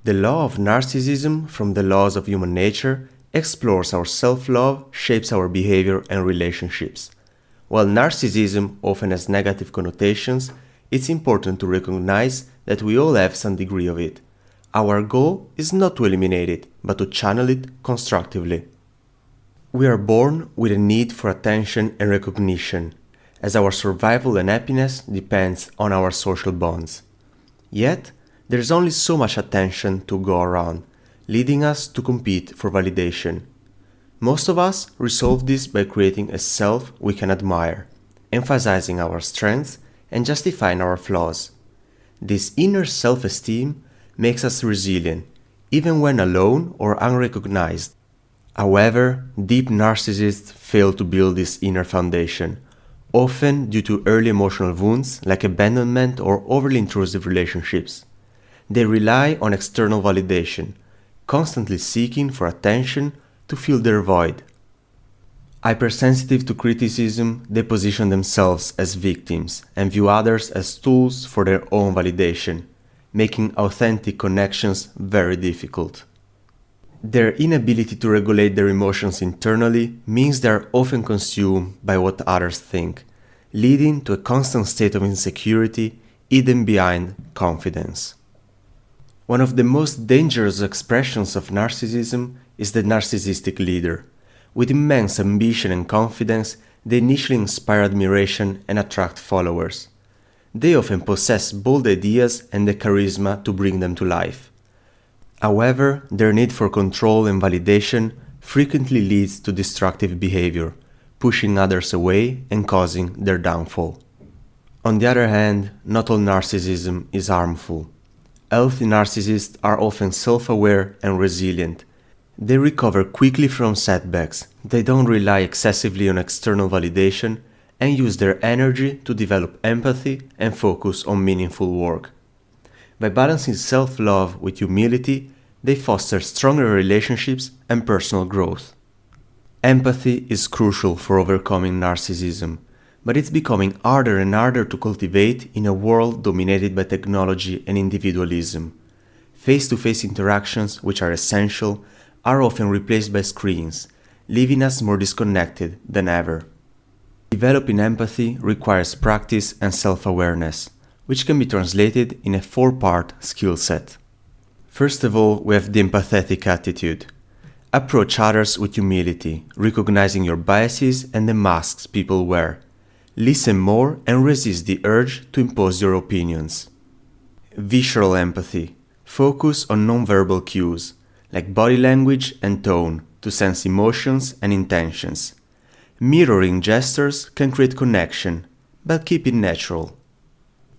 The Law of Narcissism from the Laws of Human Nature explores how self-love shapes our behavior and relationships. While narcissism often has negative connotations, it's important to recognize that we all have some degree of it. Our goal is not to eliminate it, but to channel it constructively. We are born with a need for attention and recognition, as our survival and happiness depends on our social bonds. Yet, there is only so much attention to go around, leading us to compete for validation. Most of us resolve this by creating a self we can admire, emphasizing our strengths and justifying our flaws. This inner self-esteem makes us resilient, even when alone or unrecognized. However, deep narcissists fail to build this inner foundation, often due to early emotional wounds like abandonment or overly intrusive relationships. They rely on external validation, constantly seeking for attention to fill their void. Hypersensitive to criticism, they position themselves as victims and view others as tools for their own validation, making authentic connections very difficult. Their inability to regulate their emotions internally means they are often consumed by what others think, leading to a constant state of insecurity hidden behind confidence. One of the most dangerous expressions of narcissism is the narcissistic leader. With immense ambition and confidence, they initially inspire admiration and attract followers. They often possess bold ideas and the charisma to bring them to life. However, their need for control and validation frequently leads to destructive behavior, pushing others away and causing their downfall. On the other hand, not all narcissism is harmful. Healthy narcissists are often self-aware and resilient. They recover quickly from setbacks, they don't rely excessively on external validation, and use their energy to develop empathy and focus on meaningful work. By balancing self-love with humility, they foster stronger relationships and personal growth. Empathy is crucial for overcoming narcissism, but it's becoming harder and harder to cultivate in a world dominated by technology and individualism. Face-to-face interactions, which are essential, are often replaced by screens, leaving us more disconnected than ever. Developing empathy requires practice and self-awareness, which can be translated in a four-part skill set. First of all, we have the empathetic attitude. Approach others with humility, recognizing your biases and the masks people wear. Listen more and resist the urge to impose your opinions. Visual empathy. Focus on non-verbal cues, like body language and tone, to sense emotions and intentions. Mirroring gestures can create connection, but keep it natural.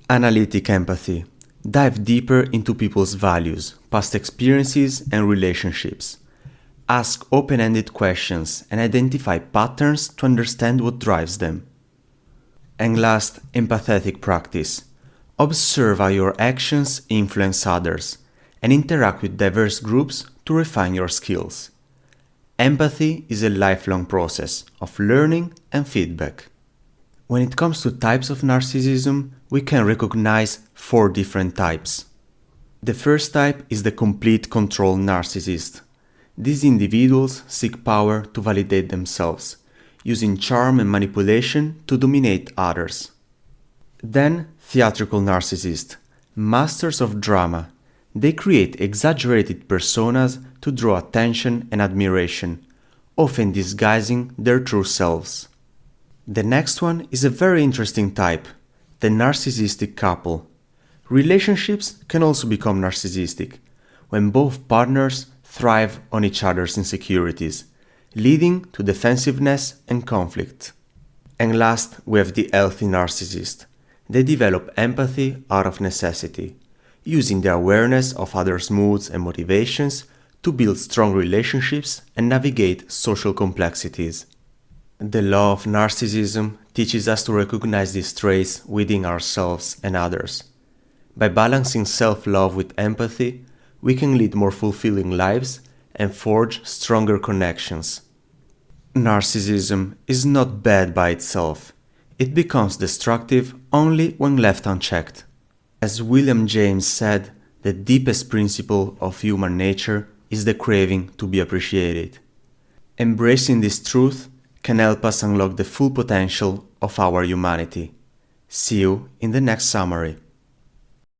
Analytic empathy. Dive deeper into people's values, past experiences, and relationships. Ask open-ended questions and identify patterns to understand what drives them. And last, empathetic practice. Observe how your actions influence others and interact with diverse groups to refine your skills. Empathy is a lifelong process of learning and feedback. When it comes to types of narcissism, we can recognize 4 different types. The first type is the complete control narcissist. These individuals seek power to validate themselves, using charm and manipulation to dominate others. Then, theatrical narcissist, masters of drama. They create exaggerated personas to draw attention and admiration, often disguising their true selves. The next one is a very interesting type, the narcissistic couple. Relationships can also become narcissistic, when both partners thrive on each other's insecurities, leading to defensiveness and conflict. And last, we have the healthy narcissist. They develop empathy out of necessity, using the awareness of others' moods and motivations to build strong relationships and navigate social complexities. The Law of Narcissism teaches us to recognize these traits within ourselves and others. By balancing self-love with empathy, we can lead more fulfilling lives and forge stronger connections. Narcissism is not bad by itself. It becomes destructive only when left unchecked. As William James said, The deepest principle of human nature is the craving to be appreciated. Embracing this truth can help us unlock the full potential of our humanity. See you in the next summary.